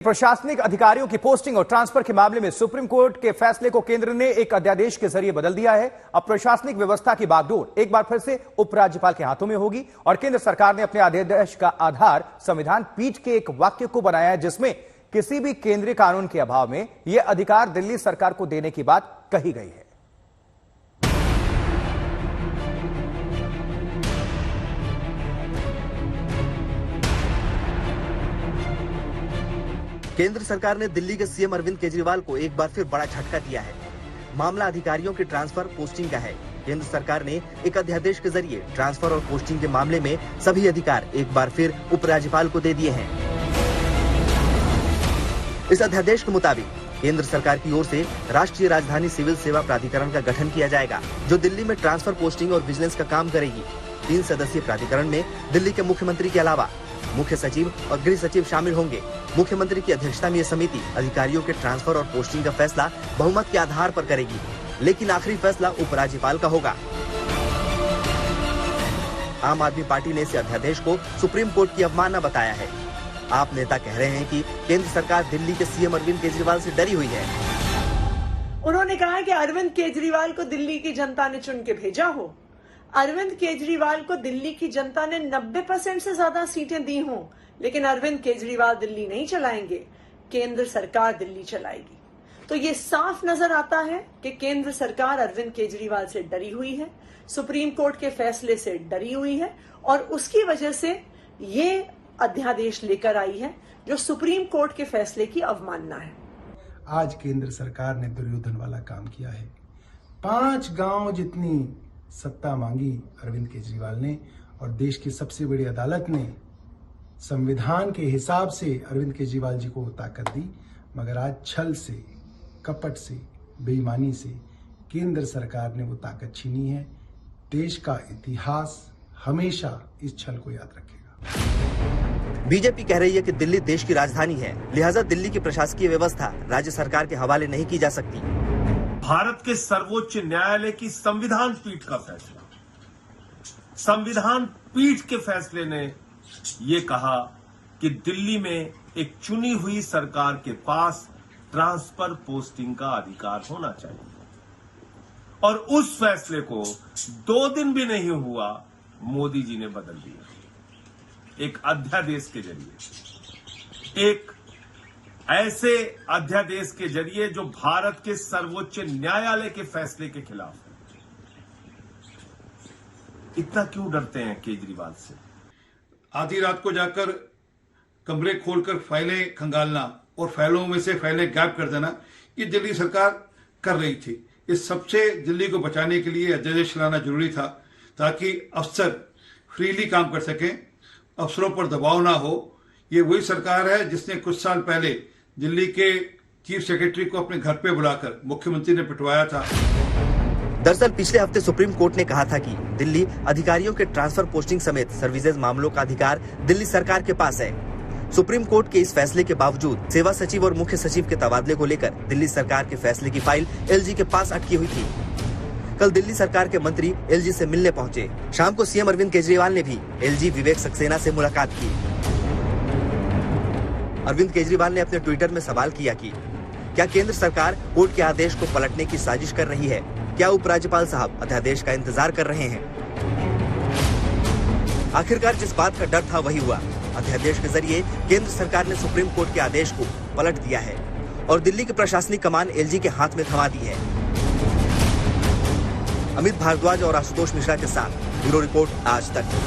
प्रशासनिक अधिकारियों की पोस्टिंग और ट्रांसफर के मामले में सुप्रीम कोर्ट के फैसले को केंद्र ने एक अध्यादेश के जरिए बदल दिया है। अब प्रशासनिक व्यवस्था की बागडोर एक बार फिर से उपराज्यपाल के हाथों में होगी और केंद्र सरकार ने अपने अध्यादेश का आधार संविधान पीठ के एक वाक्य को बनाया है, जिसमें किसी भी केंद्रीय कानून के अभाव में यह अधिकार दिल्ली सरकार को देने की बात कही गई है। केंद्र सरकार ने दिल्ली के सीएम अरविंद केजरीवाल को एक बार फिर बड़ा झटका दिया है। मामला अधिकारियों के ट्रांसफर पोस्टिंग का है। केंद्र सरकार ने एक अध्यादेश के जरिए ट्रांसफर और पोस्टिंग के मामले में सभी अधिकार एक बार फिर उपराज्यपाल को दे दिए हैं। इस अध्यादेश के मुताबिक केंद्र सरकार की ओर से राष्ट्रीय राजधानी सिविल सेवा प्राधिकरण का गठन किया जाएगा, जो दिल्ली में ट्रांसफर, पोस्टिंग और विजिलेंस का काम करेगी। 3 सदस्यीय प्राधिकरण में दिल्ली के मुख्यमंत्री के अलावा मुख्य सचिव और गृह सचिव शामिल होंगे। मुख्यमंत्री की अध्यक्षता में यह समिति अधिकारियों के ट्रांसफर और पोस्टिंग का फैसला बहुमत के आधार पर करेगी, लेकिन आखिरी फैसला उपराज्यपाल का होगा। आम आदमी पार्टी ने इस अध्यादेश को सुप्रीम कोर्ट की अवमानना बताया है। आप नेता कह रहे हैं कि केंद्र सरकार दिल्ली के सीएम अरविंद केजरीवाल से डरी हुई है। उन्होंने कहा कि अरविंद केजरीवाल को दिल्ली की जनता ने चुन के भेजा हो। अरविंद केजरीवाल को दिल्ली की जनता ने 90% से ज्यादा सीटें दी हों, लेकिन अरविंद केजरीवाल दिल्ली नहीं चलाएंगे, केंद्र सरकार दिल्ली चलाएगी। तो ये साफ नजर आता है कि केंद्र सरकार अरविंद केजरीवाल से डरी हुई है, सुप्रीम कोर्ट के फैसले से डरी हुई है और उसकी वजह से ये अध्यादेश लेकर आई है, जो सुप्रीम कोर्ट के फैसले की अवमानना है। आज केंद्र सरकार ने दुर्योधन वाला काम किया है। 5 गांव जितनी सत्ता मांगी अरविंद केजरीवाल ने और देश की सबसे बड़ी अदालत ने संविधान के हिसाब से अरविंद केजरीवाल जी को ताकत दी, मगर आज छल से, कपट से, बेईमानी से केंद्र सरकार ने वो ताकत छीनी है। देश का इतिहास हमेशा इस छल को याद रखेगा। बीजेपी कह रही है कि दिल्ली देश की राजधानी है, लिहाजा दिल्ली की प्रशासकीय व्यवस्था राज्य सरकार के हवाले नहीं की जा सकती। भारत के सर्वोच्च न्यायालय की संविधान पीठ का फैसला, संविधान पीठ के फैसले ने ये कहा कि दिल्ली में एक चुनी हुई सरकार के पास ट्रांसफर पोस्टिंग का अधिकार होना चाहिए, और उस फैसले को 2 दिन भी नहीं हुआ मोदी जी ने बदल दिया। एक अध्यादेश के जरिए, एक ऐसे अध्यादेश के जरिए जो भारत के सर्वोच्च न्यायालय के फैसले के खिलाफ है। इतना क्यों डरते हैं केजरीवाल से? आधी रात को जाकर कमरे खोलकर फाइलें खंगालना और फाइलों में से फाइलें गायब कर देना, ये दिल्ली सरकार कर रही थी। इस सबसे दिल्ली को बचाने के लिए अध्यादेश लाना जरूरी था, ताकि अफसर फ्रीली काम कर सकें, अफसरों पर दबाव ना हो। ये वही सरकार है जिसने कुछ साल पहले दिल्ली के चीफ सेक्रेटरी को अपने घर पे बुलाकर मुख्यमंत्री ने पिटवाया था। दरअसल पिछले हफ्ते सुप्रीम कोर्ट ने कहा था कि दिल्ली अधिकारियों के ट्रांसफर, पोस्टिंग समेत सर्विसेज मामलों का अधिकार दिल्ली सरकार के पास है। सुप्रीम कोर्ट के इस फैसले के बावजूद सेवा सचिव और मुख्य सचिव के तबादले को लेकर दिल्ली सरकार के फैसले की फाइल एलजी के पास अटकी हुई थी। कल दिल्ली सरकार के मंत्री एलजी से मिलने पहुंचे। शाम को सीएम अरविंद केजरीवाल ने भी एलजी विवेक सक्सेना से मुलाकात की। अरविंद केजरीवाल ने अपने ट्विटर में सवाल किया कि क्या केंद्र सरकार कोर्ट के आदेश को पलटने की साजिश कर रही है? क्या उपराज्यपाल साहब अध्यादेश का इंतजार कर रहे हैं? आखिरकार जिस बात का डर था वही हुआ। अध्यादेश के जरिए केंद्र सरकार ने सुप्रीम कोर्ट के आदेश को पलट दिया है और दिल्ली की प्रशासनिक कमान एलजी के हाथ में थमा दी है। अमित भारद्वाज और आशुतोष मिश्रा के साथ ब्यूरो रिपोर्ट, आज तक।